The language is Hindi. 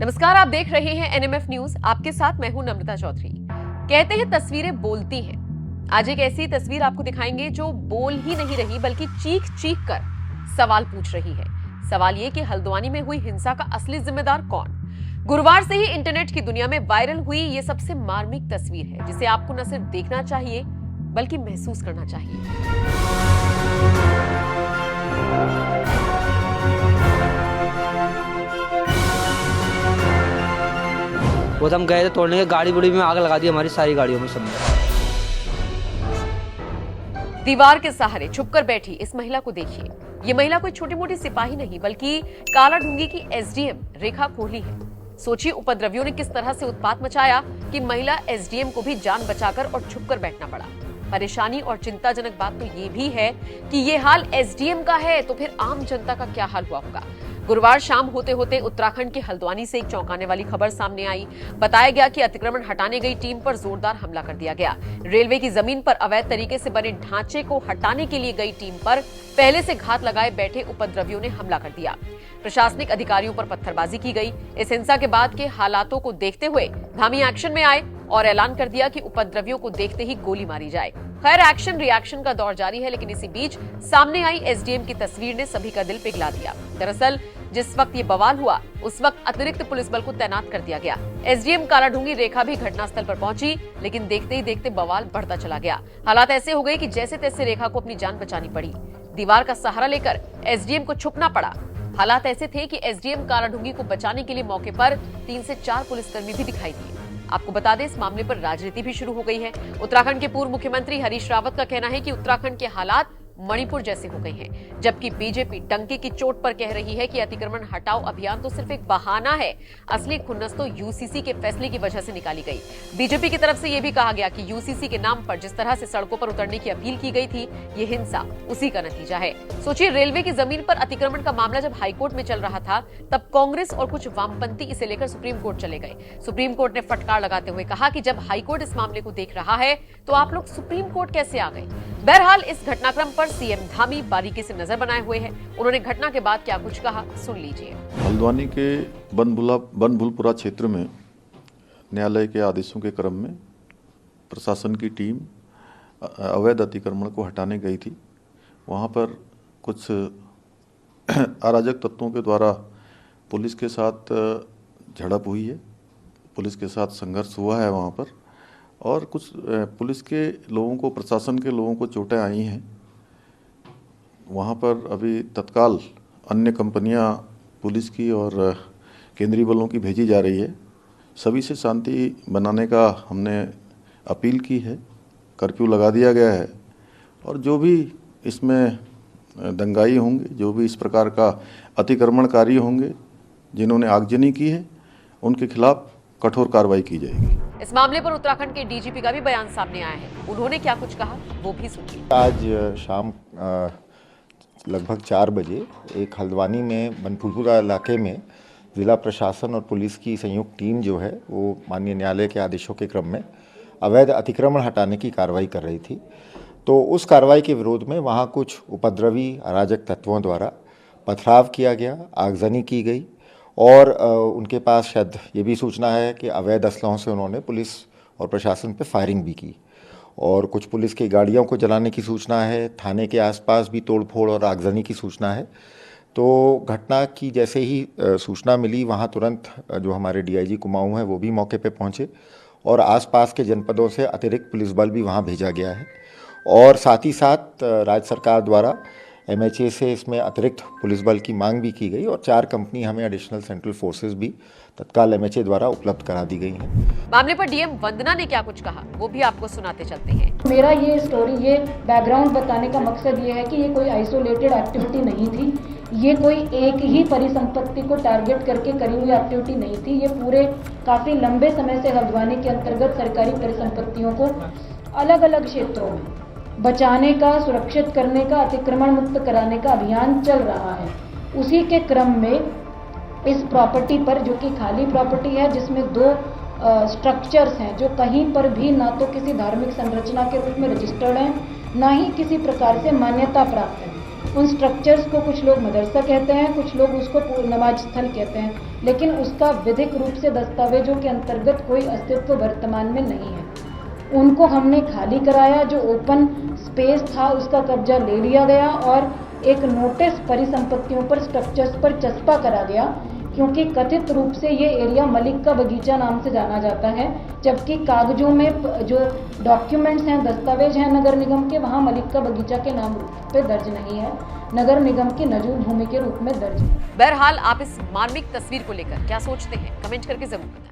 नमस्कार, आप देख रहे हैं एनएमएफ न्यूज। आपके साथ मैं हूं नम्रता चौधरी। कहते हैं तस्वीरें बोलती हैं। आज एक ऐसी तस्वीर आपको दिखाएंगे जो बोल ही नहीं रही बल्कि चीख चीख कर सवाल पूछ रही है। सवाल ये कि हल्द्वानी में हुई हिंसा का असली जिम्मेदार कौन? गुरुवार से ही इंटरनेट की दुनिया में वायरल हुई ये सबसे मार्मिक तस्वीर है, जिसे आपको न सिर्फ देखना चाहिए बल्कि महसूस करना चाहिए। वो तो हम गए थे तोड़ने के, गाड़ी बुड़ी में आग लगा दी हमारी सारी गाड़ियों में सब में। दीवार के सहारे छुपकर बैठी इस महिला को देखिए। ये महिला कोई छोटी मोटी सिपाही नहीं बल्कि कालाढूंगी की एसडीएम रेखा कोहली है। सोचिए उपद्रवियों ने किस तरह से उत्पात मचाया कि महिला एसडीएम को भी जान बचाकर और छुपकर बैठना पड़ा। परेशानी और चिंताजनक बात तो ये भी है कि ये हाल एसडीएम का है तो फिर आम जनता का क्या हाल हुआ होगा। गुरुवार शाम होते होते उत्तराखंड के हल्द्वानी से एक चौंकाने वाली खबर सामने आई। बताया गया कि अतिक्रमण हटाने गई टीम पर जोरदार हमला कर दिया गया। रेलवे की जमीन पर अवैध तरीके से बने ढांचे को हटाने के लिए गई टीम पर पहले से घात लगाए बैठे उपद्रवियों ने हमला कर दिया। प्रशासनिक अधिकारियों पर पत्थरबाजी की गई। इस हिंसा के बाद के हालातों को देखते हुए धामी एक्शन में आए और ऐलान कर दिया कि उपद्रवियों को देखते ही गोली मारी जाए। खैर, एक्शन रिएक्शन का दौर जारी है, लेकिन इसी बीच सामने आई एसडीएम की तस्वीर ने सभी का दिल पिघला दिया। दरअसल जिस वक्त ये बवाल हुआ उस वक्त अतिरिक्त पुलिस बल को तैनात कर दिया गया। एसडीएम कालाढूंगी रेखा भी घटनास्थल पर पहुंची, लेकिन देखते ही देखते बवाल बढ़ता चला गया। हालात ऐसे हो गए कि जैसे तैसे रेखा को अपनी जान बचानी पड़ी। दीवार का सहारा लेकर एसडीएम को छुपना पड़ा। हालात ऐसे थे कि एसडीएम कालाढूंगी को बचाने के लिए मौके पर 3 से 4 पुलिसकर्मी भी दिखाई दिए। आपको बता दें, इस मामले पर राजनीति भी शुरू हो गई है। उत्तराखंड के पूर्व मुख्यमंत्री हरीश रावत का कहना है कि उत्तराखंड के हालात मणिपुर जैसे हो गए हैं, जबकि बीजेपी डंके की चोट पर कह रही है कि अतिक्रमण हटाओ अभियान तो सिर्फ एक बहाना है। असली खुन्नस तो यूसीसी के फैसले की वजह से निकाली गई। बीजेपी की तरफ से यह भी कहा गया कि यूसीसी के नाम पर जिस तरह से सड़कों पर उतरने की अपील की गई थी, ये हिंसा उसी का नतीजा है। सोचिए, रेलवे की जमीन पर अतिक्रमण का मामला जब हाईकोर्ट में चल रहा था, तब कांग्रेस और कुछ वामपंथी इसे लेकर सुप्रीम कोर्ट चले गए। सुप्रीम कोर्ट ने फटकार लगाते हुए कहा कि जब हाईकोर्ट इस मामले को देख रहा है तो आप लोग सुप्रीम कोर्ट कैसे आ गए। बहरहाल इस घटनाक्रम पर सीएम धामी बारीकी से नजर बनाए हुए हैं। उन्होंने घटना के बाद क्या कुछ कहा, सुन लीजिए। हल्द्वानी के बनभूलपुरा क्षेत्र में न्यायालय के आदेशों के क्रम में प्रशासन की टीम अवैध अतिक्रमण को हटाने गई थी। वहां पर कुछ अराजक तत्वों के द्वारा पुलिस के साथ झड़प हुई है, पुलिस के साथ संघर्ष हुआ है वहां पर, और कुछ पुलिस के लोगों को, प्रशासन के लोगों को चोटें आई हैं। वहाँ पर अभी तत्काल अन्य कंपनियां पुलिस की और केंद्रीय बलों की भेजी जा रही है। सभी से शांति बनाने का हमने अपील की है, कर्फ्यू लगा दिया गया है, और जो भी इसमें दंगाई होंगे, जो भी इस प्रकार का अतिक्रमणकारी होंगे, जिन्होंने आगजनी की है, उनके खिलाफ कठोर कार्रवाई की जाएगी। इस मामले पर उत्तराखंड के डीजीपी का भी बयान सामने आया है। उन्होंने क्या कुछ कहा वो भी सुनिए। आज शाम लगभग 4 बजे एक हल्द्वानी में बनभूलपुरा इलाके में जिला प्रशासन और पुलिस की संयुक्त टीम जो है वो माननीय न्यायालय के आदेशों के क्रम में अवैध अतिक्रमण हटाने की कार्रवाई कर रही थी। तो उस कार्रवाई के विरोध में वहाँ कुछ उपद्रवी अराजक तत्वों द्वारा पथराव किया गया, आगजनी की गई, और उनके पास शायद ये भी सूचना है कि अवैध असलहों से उन्होंने पुलिस और प्रशासन पर फायरिंग भी की, और कुछ पुलिस की गाड़ियों को जलाने की सूचना है। थाने के आसपास भी तोड़फोड़ और आगजनी की सूचना है। तो घटना की जैसे ही सूचना मिली, वहाँ तुरंत जो हमारे डीआईजी कुमाऊं हैं वो भी मौके पे पहुँचे, और आसपास के जनपदों से अतिरिक्त पुलिस बल भी वहाँ भेजा गया है। और साथ ही साथ राज्य सरकार द्वारा एमएचए से इसमें अतिरिक्त पुलिस बल की मांग भी की गई, और 4 कंपनी हमें एडिशनल सेंट्रल फोर्सेस भी तत्काल एमएचए द्वारा उपलब्ध करा दी गई हैं। मामले पर डीएम वंदना ने क्या कुछ कहा वो भी आपको सुनाते चलते हैं। मेरा ये स्टोरी, ये बैकग्राउंड बताने का मकसद ये है कि ये कोई आइसोलेटेड एक्टिविटी नहीं थी, ये कोई एक ही परिसंपत्ति को टारगेट करके करी हुई एक्टिविटी नहीं थी। ये पूरे काफ़ी लंबे समय से हल्द्वानी के अंतर्गत सरकारी परिसंपत्तियों को अलग अलग क्षेत्रों में बचाने का, सुरक्षित करने का, अतिक्रमण मुक्त कराने का अभियान चल रहा है। उसी के क्रम में इस प्रॉपर्टी पर, जो कि खाली प्रॉपर्टी है, जिसमें 2 स्ट्रक्चर्स हैं जो कहीं पर भी ना तो किसी धार्मिक संरचना के रूप में रजिस्टर्ड हैं, ना ही किसी प्रकार से मान्यता प्राप्त है, उन स्ट्रक्चर्स को कुछ लोग मदरसा कहते हैं, कुछ लोग उसको नमाज स्थल कहते हैं, लेकिन उसका विधिक रूप से दस्तावेजों के अंतर्गत कोई अस्तित्व वर्तमान में नहीं है। उनको हमने खाली कराया, जो ओपन स्पेस था उसका कब्जा ले लिया गया और एक नोटिस परिसंपत्तियों पर, स्ट्रक्चर्स पर चस्पा करा गया, क्योंकि कथित रूप से ये एरिया मलिक का बगीचा नाम से जाना जाता है, जबकि कागजों में जो डॉक्यूमेंट्स हैं, दस्तावेज हैं नगर निगम के, वहाँ मलिक का बगीचा के नाम पे दर्ज नहीं है, नगर निगम की नजूल भूमि के रूप में दर्ज है। बहरहाल आप इस मार्मिक तस्वीर को लेकर क्या सोचते हैं, कमेंट करके जरूर बताएं।